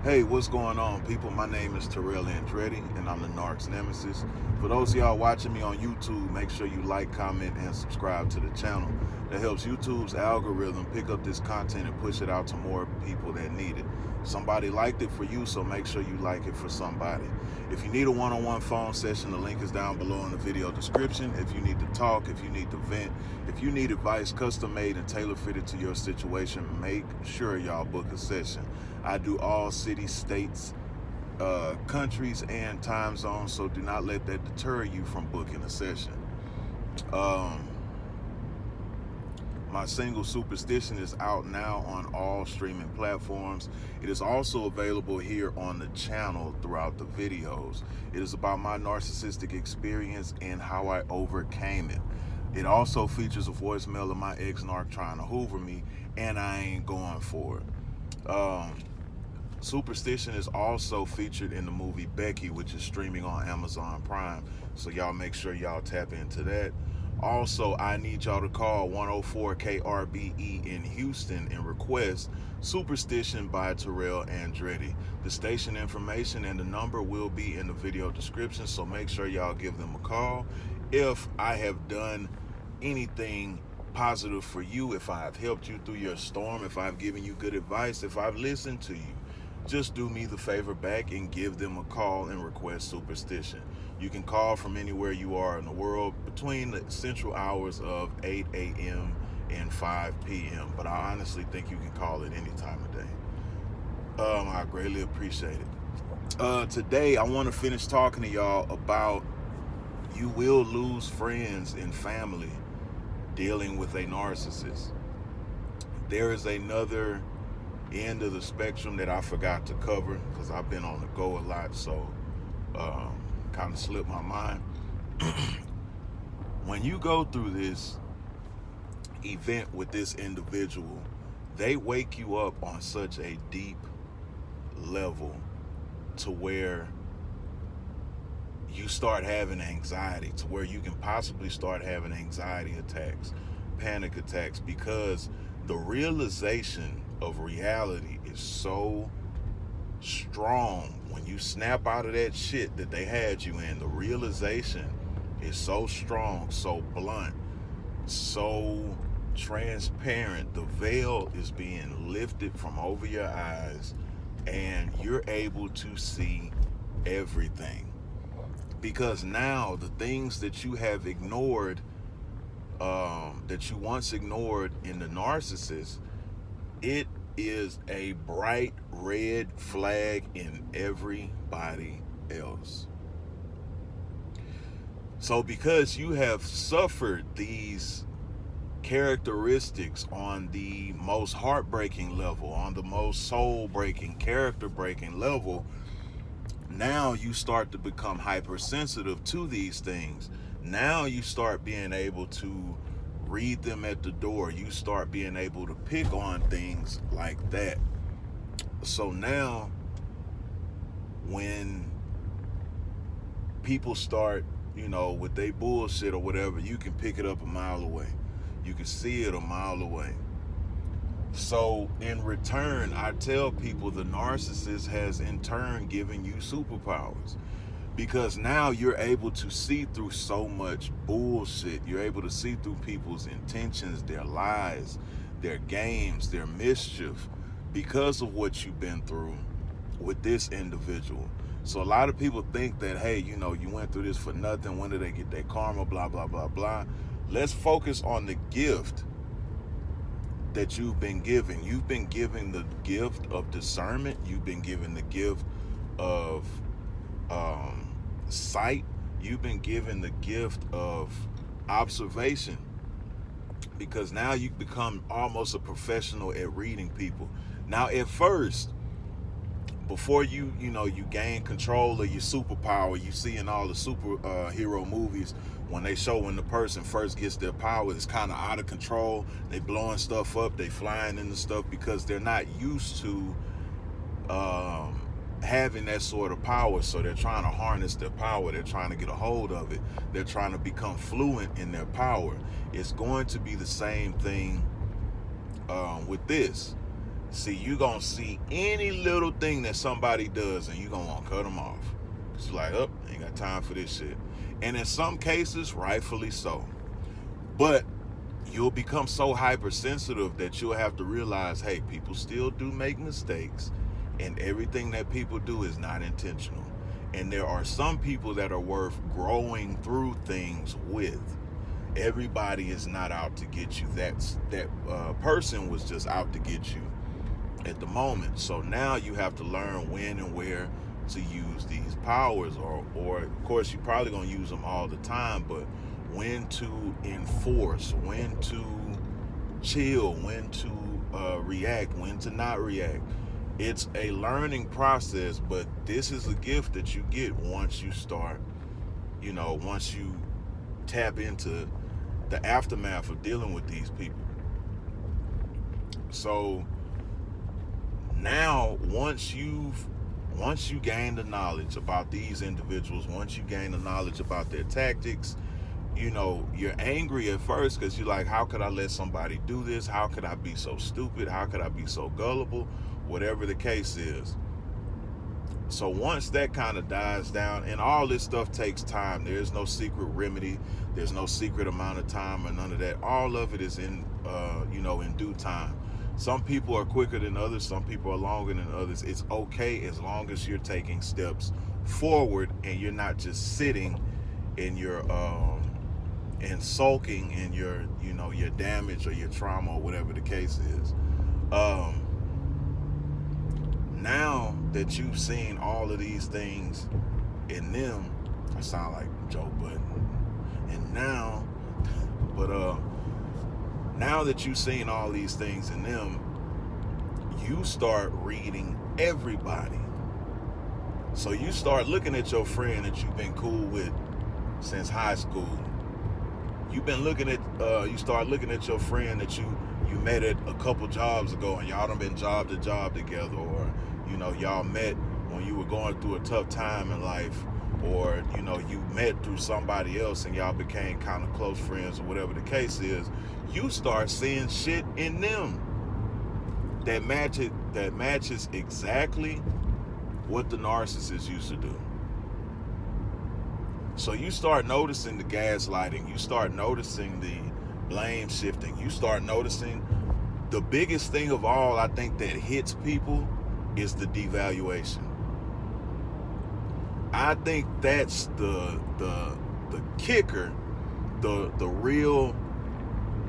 Hey, what's going on, people? My name is Terrell Andretti, and I'm the Narc's nemesis. For those of y'all watching me on YouTube, make sure you like, comment, and subscribe to the channel. That helps YouTube's algorithm pick up this content and push it out to more people that need it. Somebody liked it for you, so make sure you like it for somebody. If you need a one-on-one phone session, the link is down below in the video description. If you need to talk, if you need to vent, if you need advice custom-made and tailor-fitted to your situation, make sure y'all book a session. I do all cities, states, countries, and time zones, so do not let that deter you from booking a session. My single Superstition is out now on all streaming platforms. It is also available here on the channel throughout the videos. It is about my narcissistic experience and how I overcame it. It also features a voicemail of my ex-narc trying to hoover me, and I ain't going for it. Superstition is also featured in the movie Becky, which is streaming on Amazon Prime. So y'all make sure y'all tap into that. Also, I need y'all to call 104 KRBE in Houston and request Superstition by Terrell Andretti. The station information and the number will be in the video description, so make sure y'all give them a call. If I have done anything positive for you, if I have helped you through your storm, if I've given you good advice, if I've listened to you, just do me the favor back and give them a call and request Superstition. You can call from anywhere you are in the world between the central hours of 8 a.m. and 5 p.m. But I honestly think you can call it any time of day. I greatly appreciate it. Today, I want to finish talking to y'all about you will lose friends and family dealing with a narcissist. There is another end of the spectrum that I forgot to cover because I've been on the go a lot, so kind of slipped my mind. When you go through this event with this individual, they wake you up on such a deep level to where you start having anxiety, to where you can possibly start having anxiety attacks, panic attacks, because the realization of reality is so strong. When you snap out of that shit that they had you in, the realization is so strong, so blunt, so transparent. The veil is being lifted from over your eyes and you're able to see everything. Because now the things that you have ignored, that you once ignored in the narcissist, it is a bright red flag in everybody else. So because you have suffered these characteristics on the most heartbreaking level, on the most soul-breaking, character-breaking level, now you start to become hypersensitive to these things. Now you start being able to read them at the door. You start being able to pick on things like that. So now when people start, with their bullshit or whatever, you can pick it up a mile away. You can see it a mile away. So in return, I tell people the narcissist has in turn given you superpowers, because now you're able to see through so much bullshit. You're able to see through people's intentions, their lies, their games, their mischief, because of what you've been through with this individual. So a lot of people think that, hey, you went through this for nothing. When did they get their karma? Blah, blah, blah, blah. Let's focus on the gift that you've been given. You've been given the gift of discernment. You've been given the gift of sight. You've been given the gift of observation, because now you become almost a professional at reading people. Now, at first, before you gain control of your superpower, you see in all the superhero movies, when they show when the person first gets their power, it's kind of out of control. They blowing stuff up, they flying into stuff, because they're not used to having that sort of power. So they're trying to harness their power. They're trying to get a hold of it. They're trying to become fluent in their power. It's going to be the same thing with this. See, you gonna see any little thing that somebody does and you gonna want to cut them off. It's like, oh, ain't got time for this shit. And in some cases, rightfully so. But you'll become so hypersensitive that you'll have to realize, hey, people still do make mistakes, and everything that people do is not intentional. And there are some people that are worth growing through things with. Everybody is not out to get you. That person was just out to get you at the moment. So now you have to learn when and where to use these powers, or of course you're probably going to use them all the time, but when to enforce, when to chill, when to react, when to not react. It's a learning process, but this is a gift that you get once you start, once you tap into the aftermath of dealing with these people. So now, once you gain the knowledge about these individuals, once you gain the knowledge about their tactics, you're angry at first because you're like, how could I let somebody do this? How could I be so stupid? How could I be so gullible? Whatever the case is. So once that kind of dies down, and all this stuff takes time. There's no secret remedy. There's no secret amount of time or none of that. All of it is in due time. Some people are quicker than others. Some people are longer than others. It's okay as long as you're taking steps forward and you're not just sitting in your and sulking in your your damage or your trauma or whatever the case is. Now that you've seen all of these things in them, I sound like Joe Budden. And now that you've seen all these things in them, you start reading everybody. So you start looking at your friend that you've been cool with since high school. You start looking at your friend that you met at a couple jobs ago, and y'all done been job to job together, or y'all met when you were going through a tough time in life, or you met through somebody else and y'all became kind of close friends, or whatever the case is. You start seeing shit in them that matches exactly what the narcissist used to do. So you start noticing the gaslighting, you start noticing the blame shifting, you start noticing the biggest thing of all, I think, that hits people is the devaluation. I think that's the kicker, the real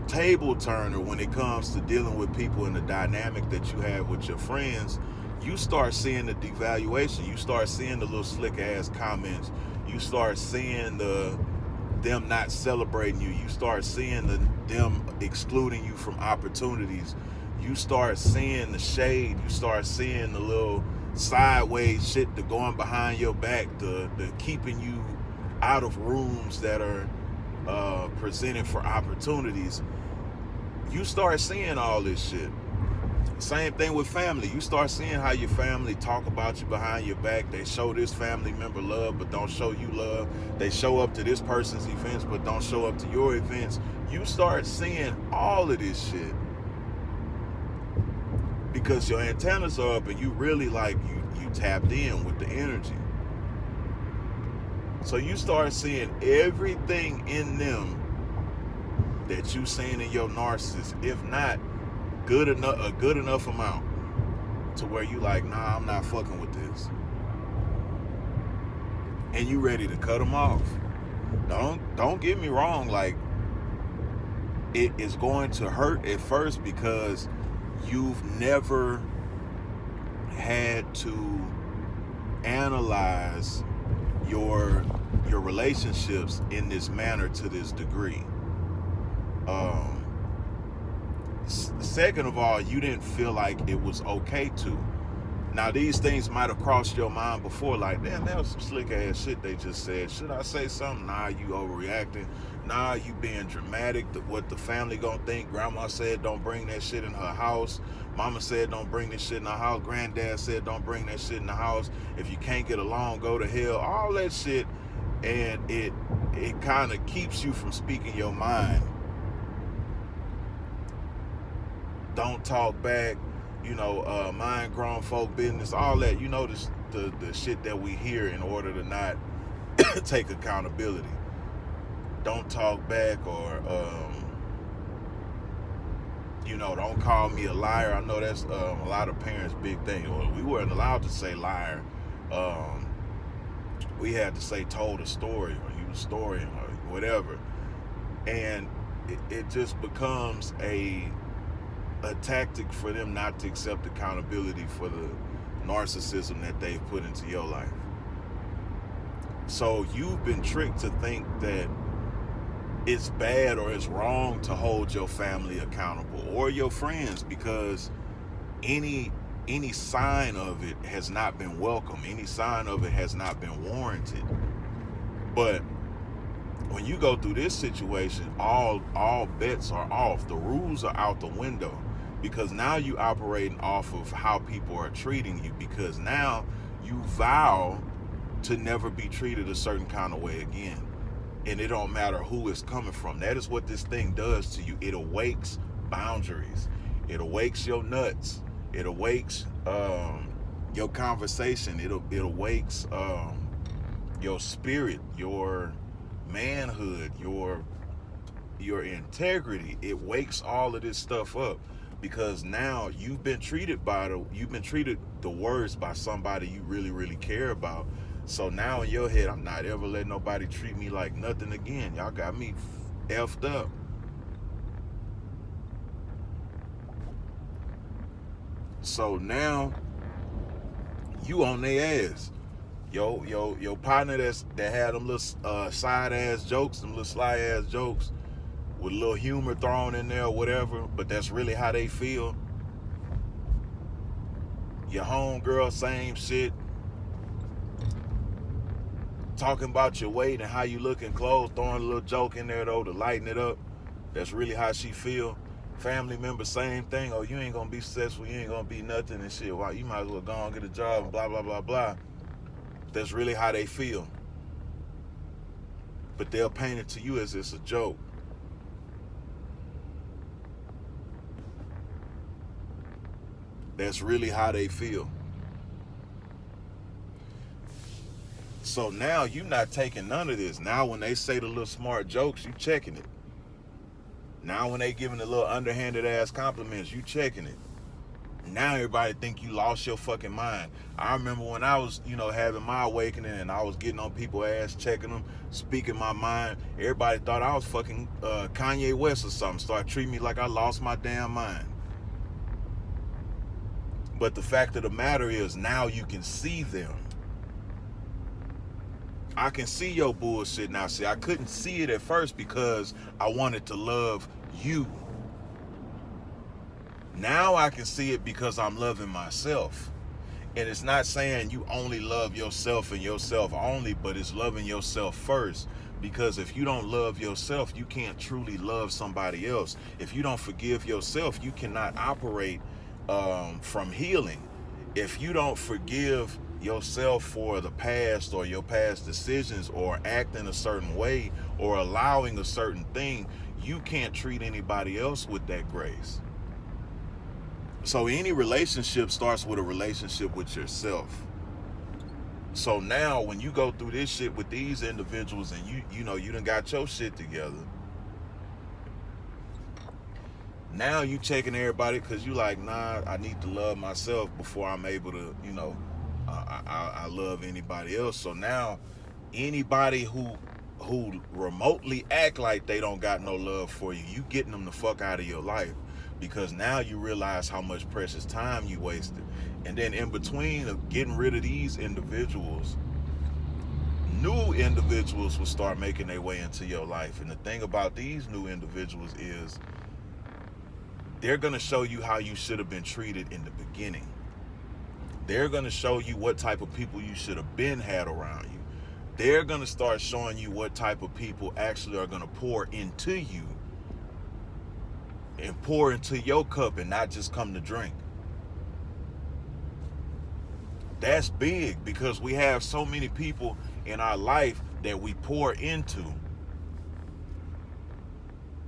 table turner when it comes to dealing with people in the dynamic that you have with your friends. You start seeing the devaluation. You start seeing the little slick ass comments. You start seeing them not celebrating you. You start seeing them excluding you from opportunities. You start seeing the shade. You start seeing the little sideways shit, the going behind your back, the keeping you out of rooms that are presented for opportunities. You start seeing all this shit. Same thing with family. You start seeing how your family talk about you behind your back. They show this family member love but don't show you love. They show up to this person's events but don't show up to your events. You start seeing all of this shit because your antennas are up and you really you tapped in with the energy. So you start seeing everything in them that you seen in your narcissist, if not a good enough amount to where you like, nah, I'm not fucking with this. And you ready to cut them off. Don't get me wrong, it is going to hurt at first because you've never had to analyze your relationships in this manner to this degree. Second of all, you didn't feel like it was okay to. Now, these things might have crossed your mind before, like, damn, that was some slick ass shit they just said. Should I say something? Nah, you overreacting. Nah, you being dramatic. What the family gonna think? Grandma said don't bring that shit in her house. Mama said don't bring this shit in the house. Granddad said don't bring that shit in the house. If you can't get along, go to hell. All that shit. And it kind of keeps you from speaking your mind. Don't talk back. mind grown folk business, all that, the shit that we hear in order to not take accountability. Don't talk back, or don't call me a liar. I know that's a lot of parents' big thing. Well, we weren't allowed to say liar. We had to say told a story, or you a story, or whatever. And it just becomes a tactic for them not to accept accountability for the narcissism that they've put into your life. So you've been tricked to think that it's bad or it's wrong to hold your family accountable or your friends, because any sign of it has not been welcome. Any sign of it has not been warranted. But when you go through this situation, all bets are off. The rules are out the window, because now you operating off of how people are treating you, because now you vow to never be treated a certain kind of way again. And it don't matter who it's coming from. That is what this thing does to you. It awakes boundaries. It awakes your nuts. It awakes your conversation. It awakes your spirit, your manhood, your integrity. It wakes all of this stuff up, because now you've been treated the worst by somebody you really, really care about. So now in your head, I'm not ever letting nobody treat me like nothing again. Y'all got me effed up. So now you on their ass. Your partner that had them little side ass jokes, them little sly ass jokes with a little humor thrown in there or whatever, but that's really how they feel. Your homegirl, same shit. Talking about your weight and how you look in clothes, throwing a little joke in there though to lighten it up. That's really how she feel. Family member, same thing. Oh, you ain't gonna be successful, you ain't gonna be nothing and shit. Wow, you might as well go and get a job and blah, blah, blah, blah. That's really how they feel. But they'll paint it to you as it's a joke. That's really how they feel. So now you're not taking none of this. Now when they say the little smart jokes, you checking it. Now when they giving the little underhanded ass compliments, you checking it. Now everybody think you lost your fucking mind. I remember when I was, having my awakening and I was getting on people's ass, checking them, speaking my mind. Everybody thought I was fucking Kanye West or something. Started treating me like I lost my damn mind. But the fact of the matter is, now you can see them. I can see your bullshit now. See, I couldn't see it at first because I wanted to love you. Now I can see it because I'm loving myself. And it's not saying you only love yourself and yourself only, but it's loving yourself first. Because if you don't love yourself, you can't truly love somebody else. If you don't forgive yourself, you cannot operate from healing. If you don't forgive yourself for the past or your past decisions or acting a certain way or allowing a certain thing, you can't treat anybody else with that grace. So any relationship starts with a relationship with yourself. So now when you go through this shit with these individuals and you done got your shit together, now you checking everybody because you like, nah, I need to love myself before I'm able to, I love anybody else. So now anybody who remotely act like they don't got no love for you, you getting them the fuck out of your life, because now you realize how much precious time you wasted. And then in between of getting rid of these individuals, new individuals will start making their way into your life. And the thing about these new individuals is they're going to show you how you should have been treated in the beginning. They're going to show you what type of people you should have been had around you. They're going to start showing you what type of people actually are going to pour into you and pour into your cup and not just come to drink. That's big, because we have so many people in our life that we pour into.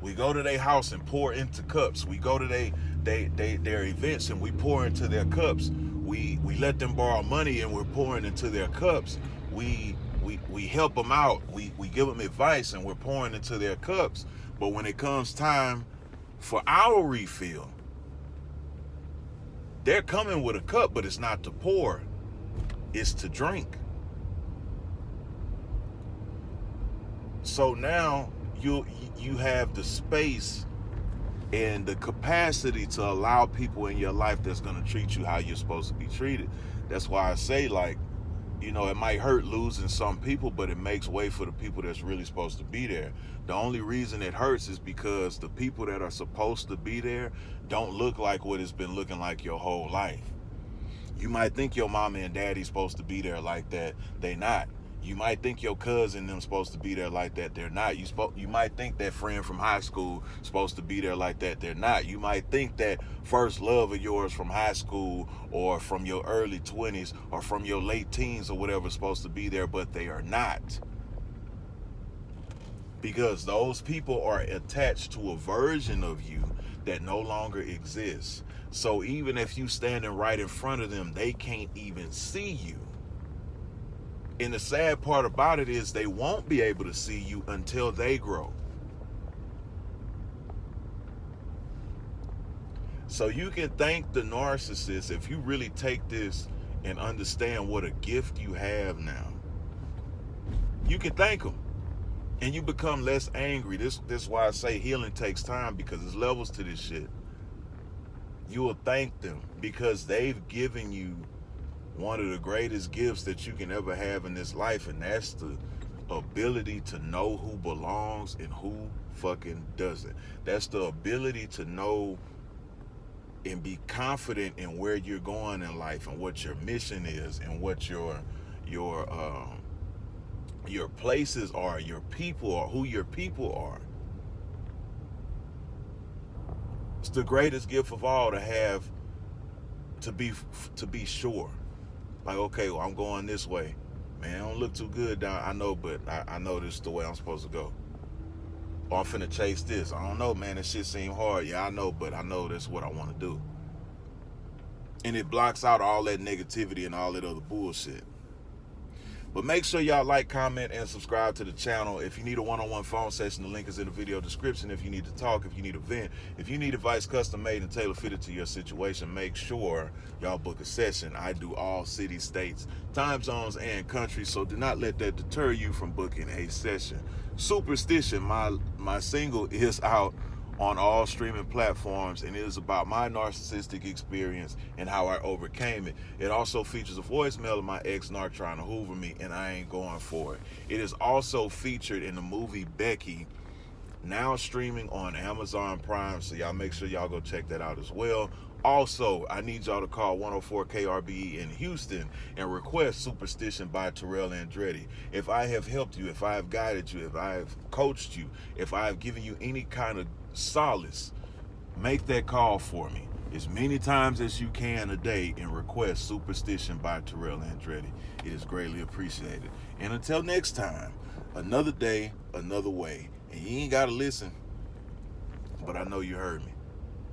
We go to their house and pour into cups. We go to their events, and we pour into their cups. We let them borrow money, and we're pouring into their cups. We help them out. We give them advice, and we're pouring into their cups. But when it comes time for our refill, they're coming with a cup, but it's not to pour, it's to drink. So now you have the space and the capacity to allow people in your life that's going to treat you how you're supposed to be treated. That's why I say, like, you know, it might hurt losing some people, but it makes way for the people that's really supposed to be there. The only reason it hurts is because the people that are supposed to be there don't look like what it's been looking like your whole life. You might think your mama and daddy's supposed to be there like that. They not. You might think your cousin them supposed to be there like that. They're not. You might think that friend from high school supposed to be there like that. They're not. You might think that first love of yours from high school or from your early 20s or from your late teens or whatever is supposed to be there, but they are not. Because those people are attached to a version of you that no longer exists. So even if you standing right in front of them, they can't even see you. And the sad part about it is they won't be able to see you until they grow. So you can thank the narcissist if you really take this and understand what a gift you have now. You can thank them. And you become less angry. This is why I say healing takes time, because there's levels to this shit. You will thank them because they've given you one of the greatest gifts that you can ever have in this life, and that's the ability to know who belongs and who fucking doesn't. That's the ability to know and be confident in where you're going in life and what your mission is and what your places are, your people are, who your people are. It's the greatest gift of all to have, to be sure. Like, okay, well, I'm going this way. Man, I don't look too good down. I know, but I know this is the way I'm supposed to go. Or I'm finna chase this. I don't know, man. This shit seem hard. Yeah, I know, but I know that's what I want to do. And it blocks out all that negativity and all that other bullshit. But make sure y'all like, comment, and subscribe to the channel. If you need a one-on-one phone session, the link is in the video description. If you need to talk, if you need a vent, if you need advice custom made and tailor fitted to your situation, make sure y'all book a session. I do all cities, states, time zones, and countries, so do not let that deter you from booking a session. Superstition, my single, is out on all streaming platforms, and it is about my narcissistic experience and how I overcame it. It also features a voicemail of my ex-narc trying to hoover me, and I ain't going for it. It is also featured in the movie Becky, now streaming on Amazon Prime, so y'all make sure y'all go check that out as well. Also, I need y'all to call 104 KRBE in Houston and request Superstition by Terrell Andretti. If I have helped you, if I have guided you, if I have coached you, if I have given you any kind of solace, make that call for me as many times as you can a day and request Superstition by Terrell Andretti. It is greatly appreciated. And until next time, another day, another way. And you ain't got to listen, but I know you heard me.